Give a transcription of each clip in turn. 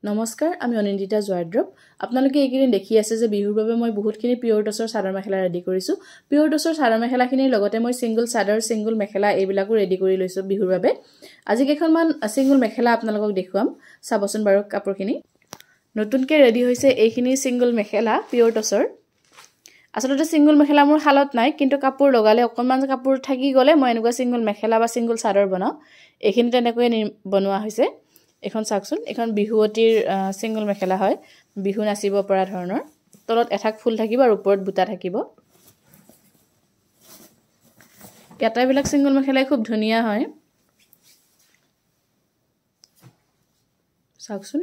নমস্কাৰ আমি অনিন্দিতা জয়দ্ৰপ আপোনালোকে এইকেইদিন দেখি আছে যে বিহুৰ বাবে মই বহুতখিনি পিয়ৰ টছৰ চাদৰ মেখেলা ৰেডি কৰিছো পিয়ৰ টছৰ চাদৰ মেখেলাখিনিৰ লগতে মই সিঙ্গল চাদৰ সিঙ্গল মেখেলা এইবিলাকো ৰেডি কৰি লৈছো বিহুৰ বাবে আজি কেইখনমান সিঙ্গল মেখেলা আপোনালোকক দেখুৱাম চাবচোন বাৰু কাপোৰখিনি নতুনকৈ ৰেডি হৈছে এইখিনি সিঙ্গল মেখেলা পিয়ৰ টছৰ আসলতে সিঙ্গল মেখেলা মোৰ হালত নাই কিন্তু কাপোৰ লগালে অকনমান কাপোৰ থাকি গলে মই এনেকুৱা সিঙ্গল মেখেলা বা সিঙ্গল চাদৰ বনাও এইখিনি তেনেকৈ বনোৱা হৈছে এখন চাকচোন এখন বিহুৱতীৰ সিঙ্গল মেখেলা হয় বিহু নাচিব পৰা ধৰণৰ তলত এঠাক ফুল থাকিব আৰু ওপৰত বুটা থাকিব এটাবিলাক সিঙ্গল মেখেলাই খুব ধুনিয়া হয় চাকচোন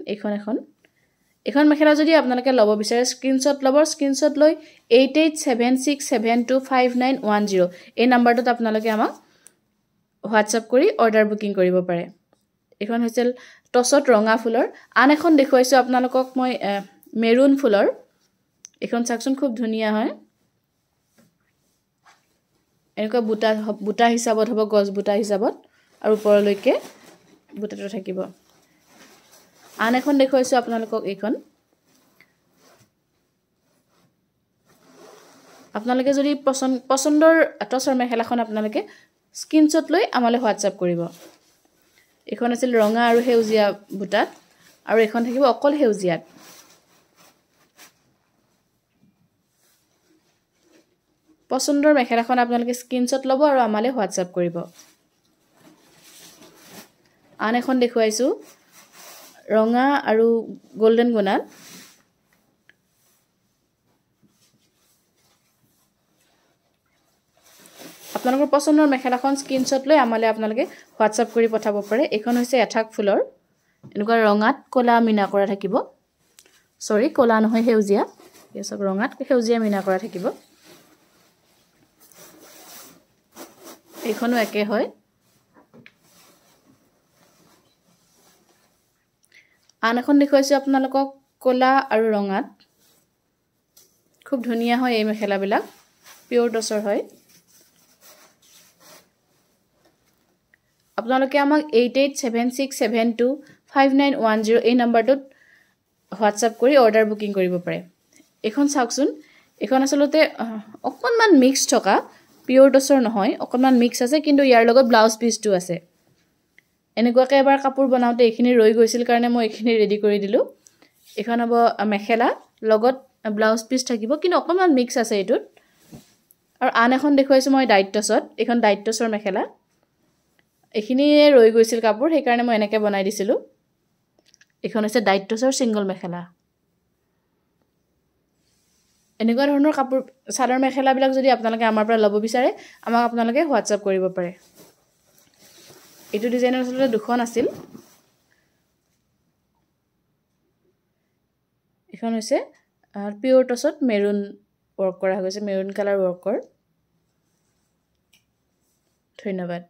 এখন মেখেলা যদি আপোনালোকে লব বিচাৰে স্ক্ৰিনশ্বট লব স্ক্ৰিনশ্বট লৈ 8876725910 এই নম্বৰটোত আপোনালোকে আমাক হোৱাটছআপ কৰি অৰ্ডাৰ বুকিং কৰিব পাৰে এখন হৈছিল টছত ৰঙা ফুলৰ আন এখন দেখুৱাইছো আপোনালোকক মই মেৰুন ফুলৰ এখন চাকচোন খুব ধুনিয়া হয় এনেকুৱা বুটা হিচাপত হ'ব গছ বুটা হিচাপত আৰু ওপৰলৈকে বুটাটো থাকিব আন এখন দেখুৱাইছো আপোনালোকক এইখন আপোনালোকে যদি পছন্দৰ টছৰ মেখেলাখন আপোনালোকে স্ক্ৰিনশ্বট লৈ আমালৈ হোৱাটছআপ কৰিব এখন আছিল ৰঙা আৰু হেউজিয়া বুটাত আৰু এখন থাকিব অকল হেউজিয়াত পছন্দৰ মেখেলাখন আপোনালোকে স্ক্ৰিনশ্বট ল'ব আৰু আমালৈ হোৱাটছআপ কৰিব আন এখন দেখুৱাইছো ৰঙা আৰু গোল্ডেন গুণাত আপোনালোকৰ পছন্দৰ মেখেলাখন স্ক্ৰিনশ্বট লৈ আমালৈ আপোনালোকে হোৱাটছআপ কৰি পঠাব পাৰে এখন হৈছে এঠাক ফুলৰ এনেকুৱা ৰঙাত কলা মিনা কৰা থাকিব সৰি কলা নহয় হেউজিয়া এসব ৰঙাত হেউজিয়া মিনা কৰা থাকিব এইখনো একে হয় আন এখন দেখুৱাইছো আপোনালোকক কলা আৰু ৰঙাত খুব ধুনিয়া হয় এই মেখেলাবিলাক পিয়ৰ টছৰ হয় আপোনালোকে আমাক 8876725910 এই নম্বৰটোত হোৱাটছআপ কৰি অৰ্ডাৰ বুকিং কৰিব পাৰে এখন চাওকচোন এখন আসলতে অকনমান মিক্স থকা পিয়ৰ টছৰ নহয় অকনমান মিক্স আছে কিন্তু ইয়াৰ লগত ব্লাউজ পিচটো আছে এনেকুৱাকে এবাৰ কাপোৰ বনাওতে এইখিনি ৰৈ গৈছিল কাৰণে মই এইখিনি ৰেডি কৰি দিলো এখন হ'ব মেখেলা লগত ব্লাউজ পিচ থাকিব কিন্তু অকনমান মিক্স আছে এটোত আৰু আন এখন দেখুৱাইছো মই ডাইট টছত এখন ডাইট টছৰ মেখেলা এইখিনি ৰৈ গৈছিল কাপোৰ সেই কাৰণে মই এনেকৈ বনাই দিছিলো এখন হৈছে ডাইট টছৰ সিঙ্গল মেখেলা এনেকুৱা ধৰণৰ কাপোৰ চাদৰ মেখেলাবিলাক যদি আপোনালোকে আমাৰ পৰা ল'ব বিচাৰে আমাক আপোনালোকে হোৱাটছআপ কৰিব পাৰে এইটো ডিজাইনৰ আসলে দুখন আছিল এখন হৈছে পিয়ৰ টছত মেৰুন ওয়াৰ্ক কৰা হৈছে মেৰুন কালাৰ ওয়াৰ্কৰ ধন্যবাদ